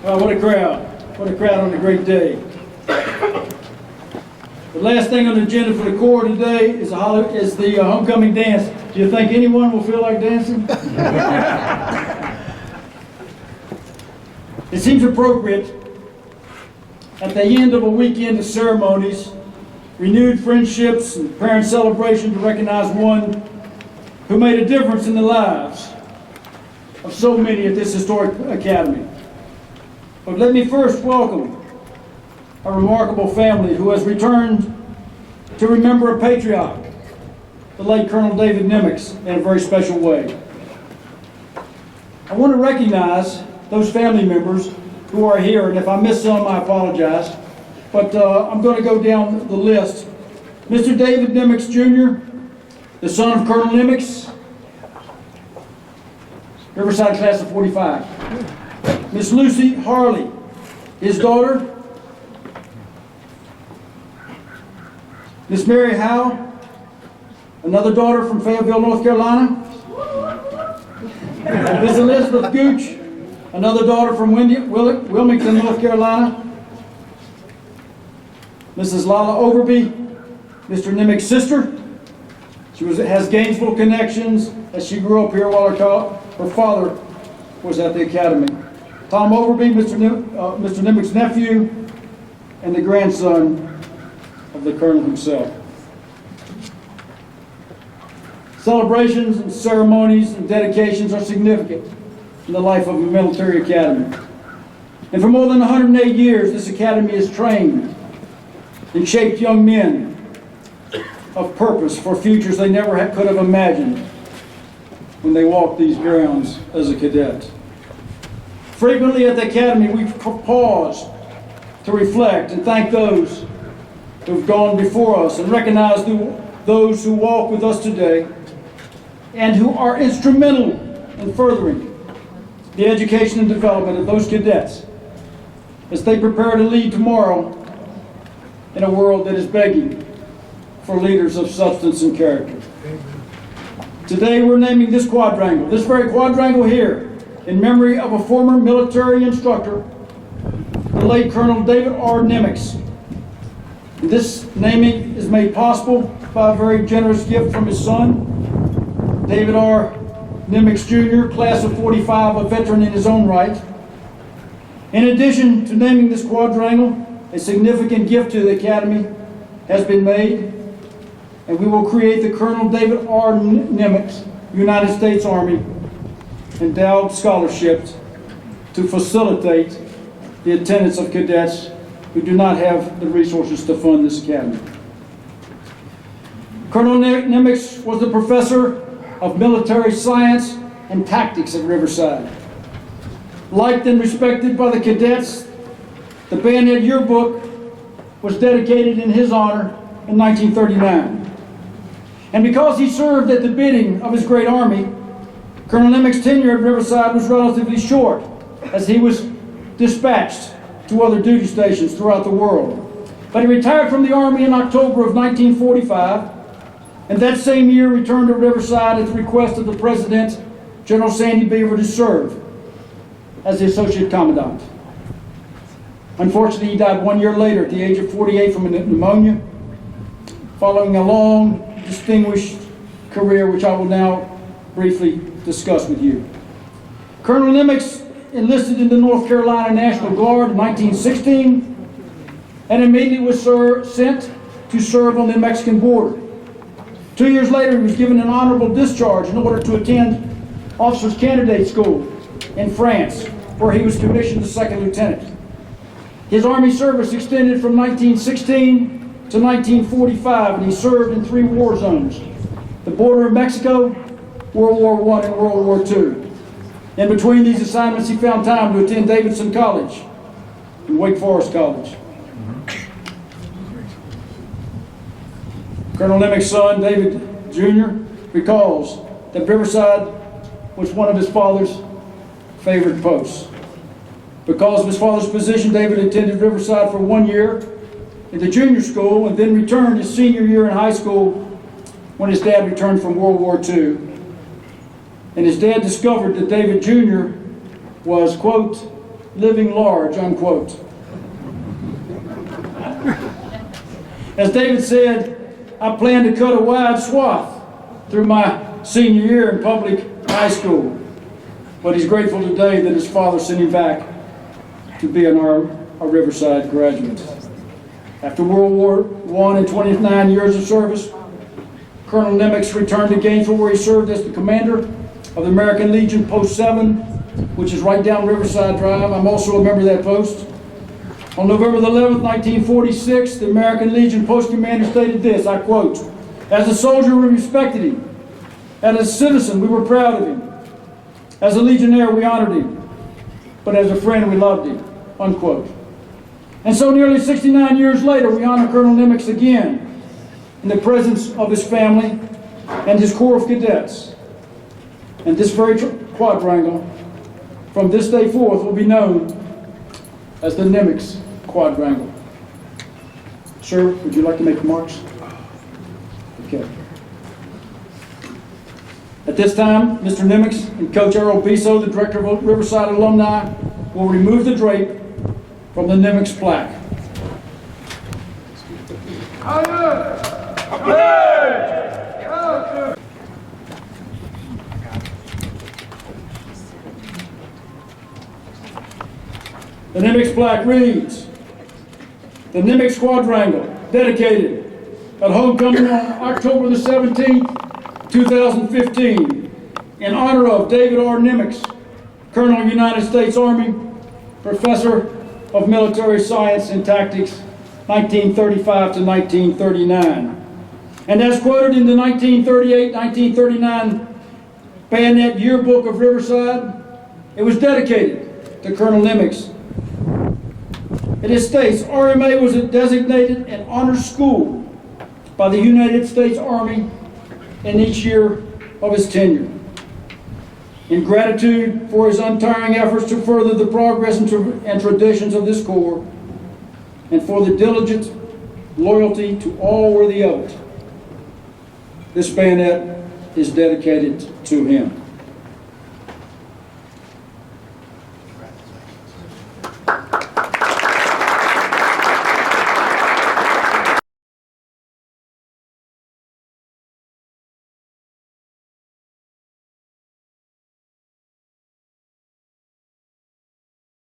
Oh, what a crowd. What a crowd on a great day. The last thing on the agenda for the Corps today is the homecoming dance. Do you think anyone will feel like dancing? It seems appropriate at the end of a weekend of ceremonies, renewed friendships, and parent celebration to recognize one who made a difference in the lives of so many at this historic academy. But let me first welcome a remarkable family who has returned to remember a patriarch, the late Colonel David Nimocks, in a very special way. I want to recognize those family members who are here, and if I miss some, I apologize. But I'm going to go down the list. Mr. David Nimocks Jr., the son of Colonel Nimocks, Riverside class of 45. Miss Lucy Harley, his daughter. Miss Mary Howe, another daughter from Fayetteville, North Carolina. Miss Elizabeth Gooch, another daughter from Wilmington, North Carolina. Mrs. Lala Overby, Mr. Nimocks' sister. She has Gainesville connections as she grew up here while her father was at the academy. Tom Overby, Mr. Nimocks' nephew, and the grandson of the Colonel himself. Celebrations and ceremonies and dedications are significant in the life of a military academy. And for more than 108 years, this academy has trained and shaped young men of purpose for futures they never could have imagined when they walked these grounds as a cadet. Frequently at the academy, we pause to reflect and thank those who have gone before us and recognize those who walk with us today and who are instrumental in furthering the education and development of those cadets as they prepare to lead tomorrow in a world that is begging for leaders of substance and character. Today we're naming this quadrangle, this very quadrangle here, in memory of a former military instructor, the late Colonel David R. Nimocks. And this naming is made possible by a very generous gift from his son, David R. Nimocks Jr., class of 45, a veteran in his own right. In addition to naming this quadrangle, a significant gift to the Academy has been made, and we will create the Colonel David R. Nimocks United States Army Endowed Scholarship to facilitate the attendance of cadets who do not have the resources to fund this academy. Colonel Nimocks was the professor of military science and tactics at Riverside. Liked and respected by the cadets, the Bayonet Yearbook was dedicated in his honor in 1939. And because he served at the bidding of his great army, Colonel Nimocks' tenure at Riverside was relatively short, as he was dispatched to other duty stations throughout the world. But he retired from the Army in October of 1945, and that same year returned to Riverside at the request of the President, General Sandy Beaver, to serve as the Associate Commandant. Unfortunately, he died 1 year later at the age of 48 from pneumonia, following a long, distinguished career, which I will now briefly discuss with you. Colonel Nimocks enlisted in the North Carolina National Guard in 1916 and immediately was sent to serve on the Mexican border. 2 years later, he was given an honorable discharge in order to attend Officers Candidate School in France, where he was commissioned as second lieutenant. His Army service extended from 1916 to 1945, and he served in 3 war zones: the border of Mexico, World War I, and World War II. In between these assignments, he found time to attend Davidson College and Wake Forest College. Colonel Nimocks' son, David Jr., recalls that Riverside was one of his father's favorite posts. Because of his father's position, David attended Riverside for 1 year in the junior school and then returned his senior year in high school when his dad returned from World War II. And his dad discovered that David Jr. was, quote, living large, unquote. As David said, I plan to cut a wide swath through my senior year in public high school, but he's grateful today that his father sent him back to be a Riverside graduate. After World War I and 29 years of service, Colonel Nimocks returned to Gainesville, where he served as the commander of the American Legion Post 7, which is right down Riverside Drive. I'm also a member of that post. On November the 11th, 1946, the American Legion Post commander stated this, I quote, "As a soldier, we respected him. As a citizen, we were proud of him. As a legionnaire, we honored him. But as a friend, we loved him," unquote. And so nearly 69 years later, we honor Colonel Nimocks again in the presence of his family and his Corps of Cadets. And this very quadrangle, from this day forth, will be known as the Nimocks Quadrangle. Sir, would you like to make remarks? Okay. At this time, Mr. Nimocks and Coach Errol Biso, the Director of Riverside Alumni, will remove the drape from the Nimocks plaque. The Nimocks plaque reads, "The Nimocks Quadrangle, dedicated at homecoming on October the 17th, 2015, in honor of David R. Nimocks, Colonel, United States Army, Professor of Military Science and Tactics, 1935 to 1939. And as quoted in the 1938-1939 Bayonet Yearbook of Riverside, it was dedicated to Colonel Nimocks. It states, RMA was designated an honor school by the United States Army in each year of his tenure. In gratitude for his untiring efforts to further the progress and traditions of this Corps, and for the diligent loyalty to all worthy of it, this bayonet is dedicated to him."